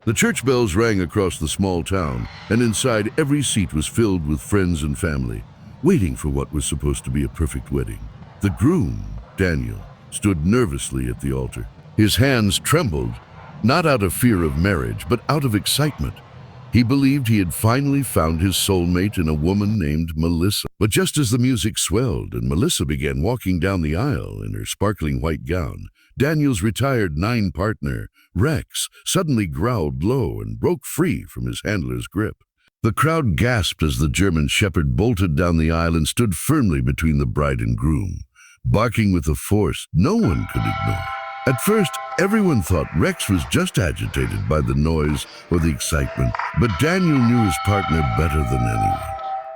The church bells rang across the small town, and inside every seat was filled with friends and family, waiting for what was supposed to be a perfect wedding. The groom, Daniel, stood nervously at the altar. His hands trembled, not out of fear of marriage, but out of excitement. He believed he had finally found his soulmate in a woman named Melissa. But just as the music swelled and Melissa began walking down the aisle in her sparkling white gown, Daniel's retired nine partner, Rex, suddenly growled low and broke free from his handler's grip. The crowd gasped as the German shepherd bolted down the aisle and stood firmly between the bride and groom, barking with a force no one could ignore. At first, everyone thought Rex was just agitated by the noise or the excitement, but Daniel knew his partner better than anyone.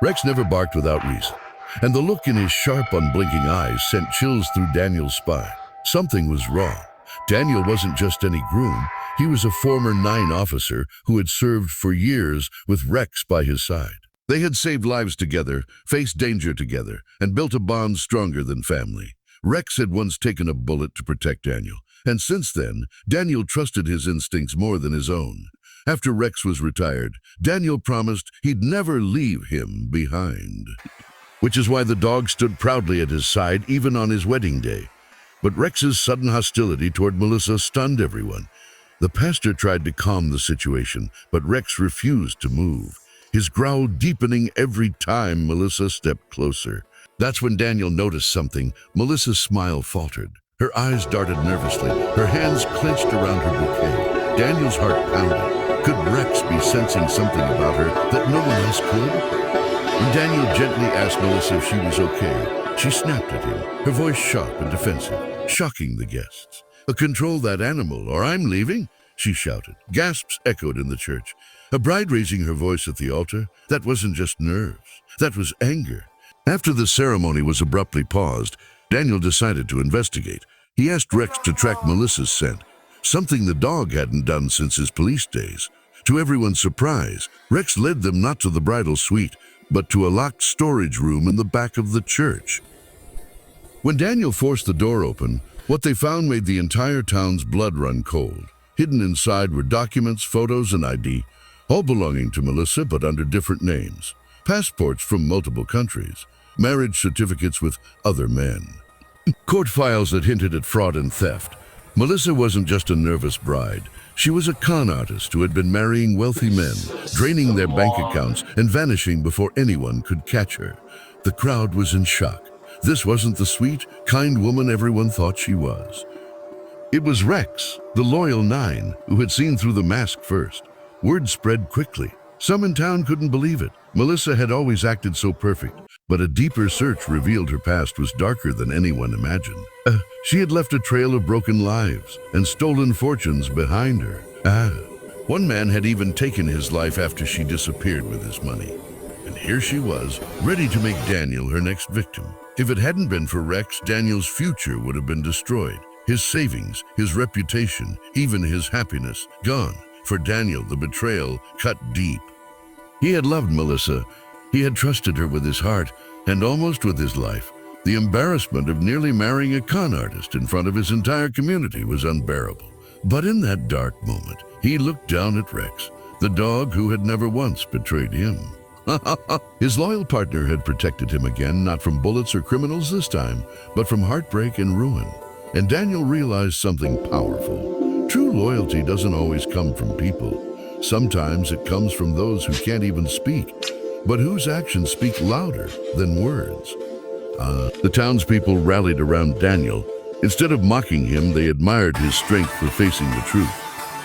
Rex never barked without reason, and the look in his sharp, unblinking eyes sent chills through Daniel's spine. Something was wrong. Daniel wasn't just any groom. He was a former 9 officer who had served for years with Rex by his side. They had saved lives together, faced danger together, and built a bond stronger than family. Rex had once taken a bullet to protect Daniel, and since then, Daniel trusted his instincts more than his own. After Rex was retired, Daniel promised he'd never leave him behind. Which is why the dog stood proudly at his side even on his wedding day. But Rex's sudden hostility toward Melissa stunned everyone. The pastor tried to calm the situation, but Rex refused to move, his growl deepening every time Melissa stepped closer. That's when Daniel noticed something. Melissa's smile faltered. Her eyes darted nervously, her hands clenched around her bouquet. Daniel's heart pounded. Could Rex be sensing something about her that no one else could? When Daniel gently asked Melissa if she was okay, she snapped at him, her voice sharp and defensive, shocking the guests. "Control that animal, or I'm leaving," she shouted. Gasps echoed in the church. A bride raising her voice at the altar? That wasn't just nerves. That was anger. After the ceremony was abruptly paused, Daniel decided to investigate. He asked Rex to track Melissa's scent, something the dog hadn't done since his police days. To everyone's surprise, Rex led them not to the bridal suite, but to a locked storage room in the back of the church. When Daniel forced the door open, what they found made the entire town's blood run cold. Hidden inside were documents, photos, and ID, all belonging to Melissa but under different names. Passports from multiple countries, marriage certificates with other men, court files that hinted at fraud and theft. Melissa wasn't just a nervous bride. She was a con artist who had been marrying wealthy men, draining their bank accounts and vanishing before anyone could catch her. The crowd was in shock. This wasn't the sweet, kind woman everyone thought she was. It was Rex, the loyal 9, who had seen through the mask first. Word spread quickly. Some in town couldn't believe it. Melissa had always acted so perfect, but a deeper search revealed her past was darker than anyone imagined. She had left a trail of broken lives and stolen fortunes behind her. One man had even taken his life after she disappeared with his money. And here she was, ready to make Daniel her next victim. If it hadn't been for Rex, Daniel's future would have been destroyed. His savings, his reputation, even his happiness, gone. For Daniel, the betrayal cut deep. He had loved Melissa. He had trusted her with his heart and almost with his life. The embarrassment of nearly marrying a con artist in front of his entire community was unbearable. But in that dark moment, he looked down at Rex, the dog who had never once betrayed him. His loyal partner had protected him again, not from bullets or criminals this time, but from heartbreak and ruin. And Daniel realized something powerful. True loyalty doesn't always come from people. Sometimes it comes from those who can't even speak, but whose actions speak louder than words. The townspeople rallied around Daniel. Instead of mocking him, they admired his strength for facing the truth.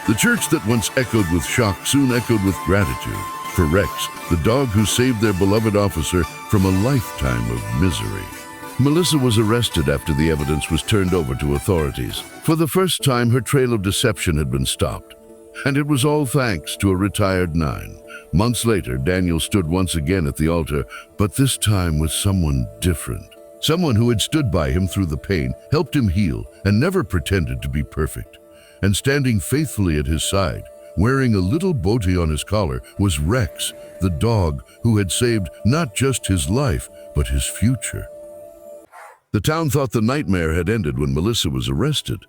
The church that once echoed with shock soon echoed with gratitude. For Rex, the dog who saved their beloved officer from a lifetime of misery. Melissa was arrested after the evidence was turned over to authorities. For the first time, her trail of deception had been stopped. And it was all thanks to a retired 9. Months later, Daniel stood once again at the altar, but this time with someone different. Someone who had stood by him through the pain, helped him heal, and never pretended to be perfect. And standing faithfully at his side, wearing a little boatie on his collar, was Rex, the dog who had saved not just his life, but his future. The town thought the nightmare had ended when Melissa was arrested.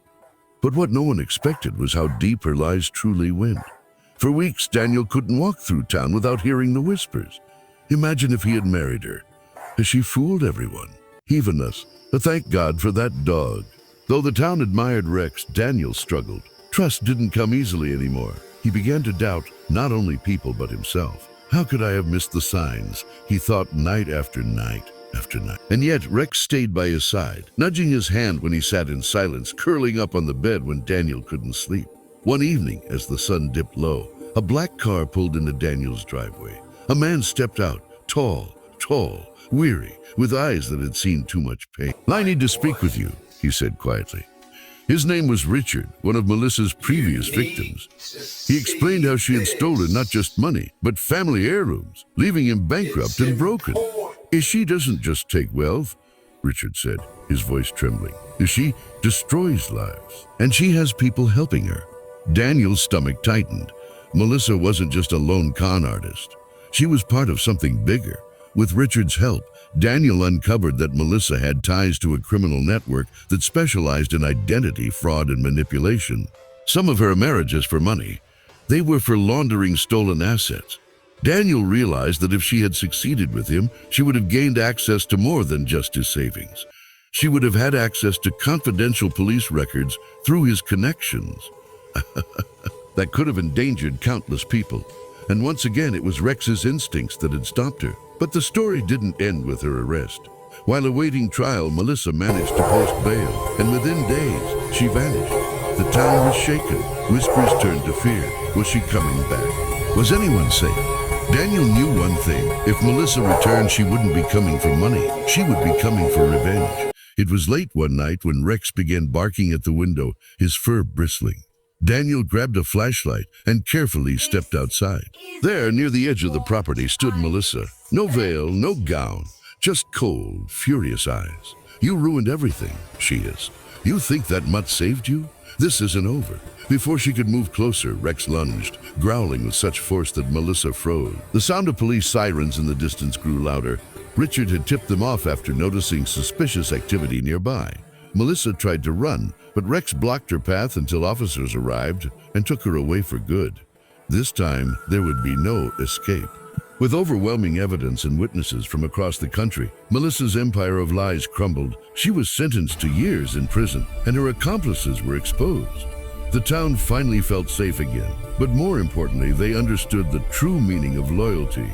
But what no one expected was how deep her lies truly went. For weeks, Daniel couldn't walk through town without hearing the whispers. Imagine if he had married her. Has she fooled everyone, even us? But thank God for that dog. Though the town admired Rex, Daniel struggled. Trust didn't come easily anymore. He began to doubt not only people but himself. How could I have missed the signs? He thought night after night after night. And yet Rex stayed by his side, nudging his hand when he sat in silence, curling up on the bed when Daniel couldn't sleep. One evening, as the sun dipped low, a black car pulled into Daniel's driveway. A man stepped out, tall, weary, with eyes that had seen too much pain. "I need to speak with you," he said quietly. His name was Richard, one of Melissa's previous victims. He explained how she had stolen not just money, but family heirlooms, leaving him bankrupt and broken. "She doesn't just take wealth," Richard said, his voice trembling. "She destroys lives, and she has people helping her." Daniel's stomach tightened. Melissa wasn't just a lone con artist. She was part of something bigger. With Richard's help, Daniel uncovered that Melissa had ties to a criminal network that specialized in identity fraud and manipulation. Some of her marriages for money. They were for laundering stolen assets. Daniel realized that if she had succeeded with him, she would have gained access to more than just his savings. She would have had access to confidential police records through his connections. That could have endangered countless people. And once again, it was Rex's instincts that had stopped her. But the story didn't end with her arrest. While awaiting trial, Melissa managed to post bail, and within days, she vanished. The town was shaken. Whispers turned to fear. Was she coming back? Was anyone safe? Daniel knew one thing. If Melissa returned, she wouldn't be coming for money. She would be coming for revenge. It was late one night when Rex began barking at the window, his fur bristling. Daniel grabbed a flashlight and carefully stepped outside. There, near the edge of the property, stood Melissa. No veil, no gown, just cold, furious eyes. "You ruined everything," she hissed. "You think that mutt saved you? This isn't over." Before she could move closer, Rex lunged, growling with such force that Melissa froze. The sound of police sirens in the distance grew louder. Richard had tipped them off after noticing suspicious activity nearby. Melissa tried to run, but Rex blocked her path until officers arrived and took her away for good. This time, there would be no escape. With overwhelming evidence and witnesses from across the country, Melissa's empire of lies crumbled. She was sentenced to years in prison, and her accomplices were exposed. The town finally felt safe again, but more importantly, they understood the true meaning of loyalty.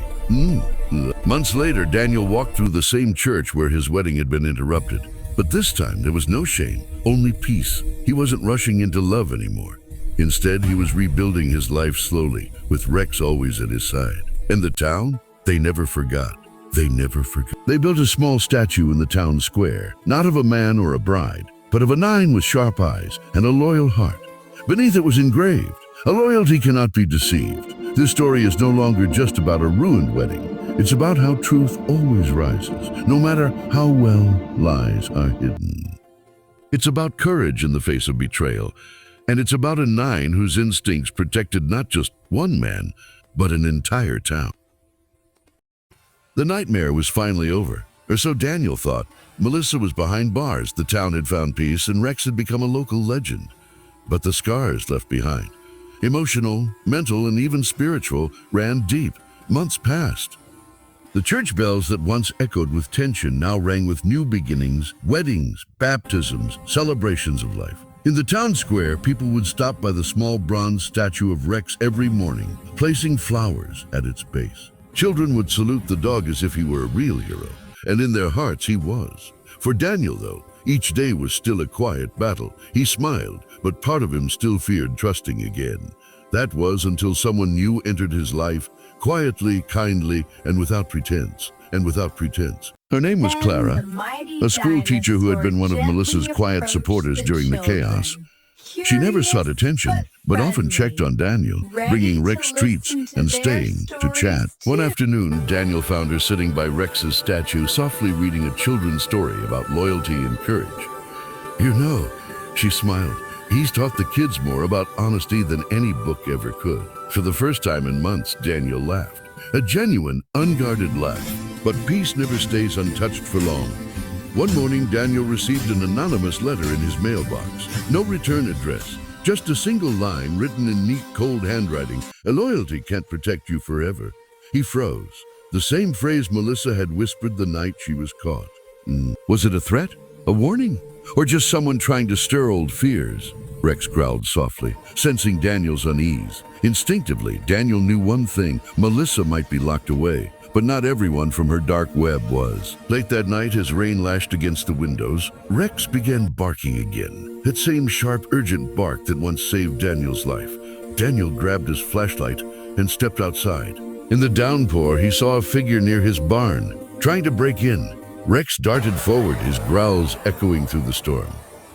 Months later, Daniel walked through the same church where his wedding had been interrupted. But this time, there was no shame, only peace. He wasn't rushing into love anymore. Instead, he was rebuilding his life slowly, with Rex always at his side. And the town? They never forgot. They never forgot. They built a small statue in the town square, not of a man or a bride, but of a 9 with sharp eyes and a loyal heart. Beneath it was engraved, "A loyalty cannot be deceived." This story is no longer just about a ruined wedding. It's about how truth always rises, no matter how well lies are hidden. It's about courage in the face of betrayal, and it's about a 9 whose instincts protected not just one man, but an entire town. The nightmare was finally over, or so Daniel thought. Melissa was behind bars, the town had found peace, and Rex had become a local legend. But the scars left behind, emotional, mental, and even spiritual, ran deep. Months passed. The church bells that once echoed with tension now rang with new beginnings, weddings, baptisms, celebrations of life. In the town square, people would stop by the small bronze statue of Rex every morning, placing flowers at its base. Children would salute the dog as if he were a real hero, and in their hearts he was. For Daniel, though, each day was still a quiet battle. He smiled, but part of him still feared trusting again. That was until someone new entered his life, quietly, kindly, and without pretense. Her name was Clara, a school teacher who had been one of Melissa's quiet supporters during the chaos. She never sought attention, but often checked on Daniel, bringing Rex treats and staying to chat. One afternoon, Daniel found her sitting by Rex's statue, softly reading a children's story about loyalty and courage. "You know," she smiled, "he's taught the kids more about honesty than any book ever could." For the first time in months, Daniel laughed. A genuine, unguarded laugh. But peace never stays untouched for long. One morning, Daniel received an anonymous letter in his mailbox. No return address, Just a single line written in neat, cold handwriting. A loyalty can't protect you forever. He froze. The same phrase Melissa had whispered the night she was caught. Was it a threat? A warning? Or just someone trying to stir old fears? Rex growled softly, sensing Daniel's unease. Instinctively, Daniel knew one thing: Melissa might be locked away. But not everyone from her dark web was. Late that night, as rain lashed against the windows, Rex began barking again. That same sharp, urgent bark that once saved Daniel's life. Daniel grabbed his flashlight and stepped outside. In the downpour, he saw a figure near his barn, trying to break in. Rex darted forward, his growls echoing through the storm.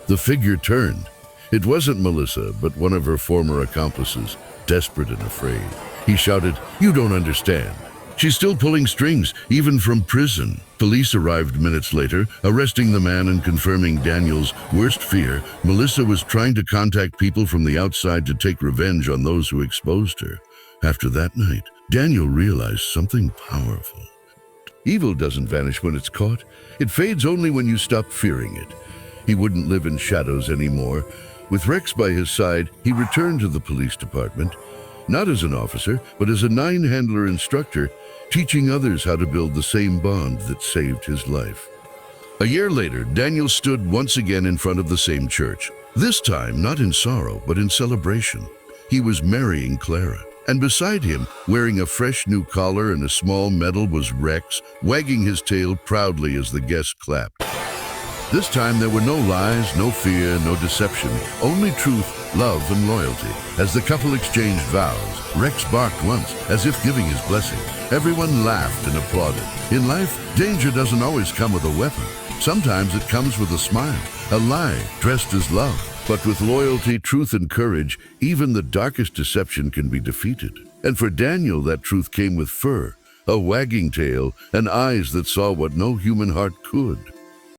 The figure turned. It wasn't Melissa, but one of her former accomplices, desperate and afraid. He shouted, "You don't understand. She's still pulling strings, even from prison." Police arrived minutes later, arresting the man and confirming Daniel's worst fear. Melissa was trying to contact people from the outside to take revenge on those who exposed her. After that night, Daniel realized something powerful. Evil doesn't vanish when it's caught. It fades only when you stop fearing it. He wouldn't live in shadows anymore. With Rex by his side, he returned to the police department, not as an officer, but as a nine-handler instructor, teaching others how to build the same bond that saved his life. A year later, Daniel stood once again in front of the same church, this time not in sorrow, but in celebration. He was marrying Clara, and beside him, wearing a fresh new collar and a small medal, was Rex, wagging his tail proudly as the guests clapped. This time there were no lies, no fear, no deception, only truth, love, and loyalty. As the couple exchanged vows, Rex barked once, as if giving his blessing. Everyone laughed and applauded. In life, danger doesn't always come with a weapon. Sometimes it comes with a smile, a lie dressed as love. But with loyalty, truth, and courage, even the darkest deception can be defeated. And for Daniel, that truth came with fur, a wagging tail, and eyes that saw what no human heart could.